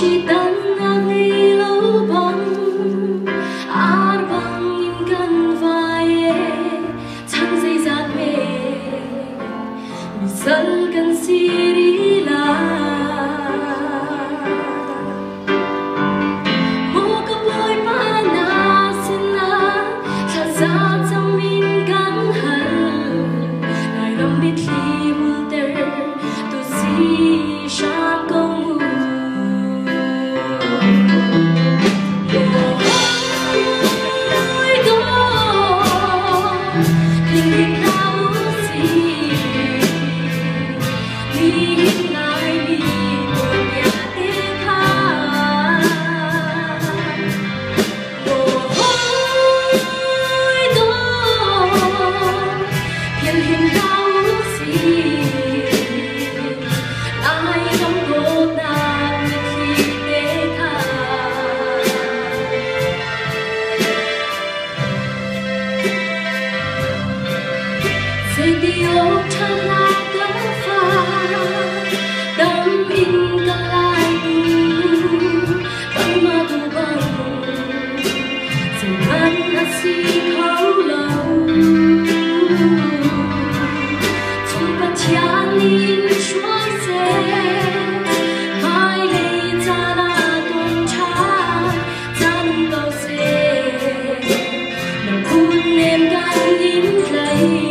chỉ đang ngang đi lâu bóng át băng im gần vai chẳng dây dạt mê dân cần si đi là một cặp đôi ba na xin na thật ra trong mình cắn hận lại lòng biết khi buồn tê tôi si sang công mù Yêu thân là cơn phá đắm in cả lại vẫn mà tu bằng rồi vẫn là si khâu lâu chúng ta chán in chúa sẽ mai đây ta đã tuần tra ta nung cầu sẽ nào cuốn em gan in lấy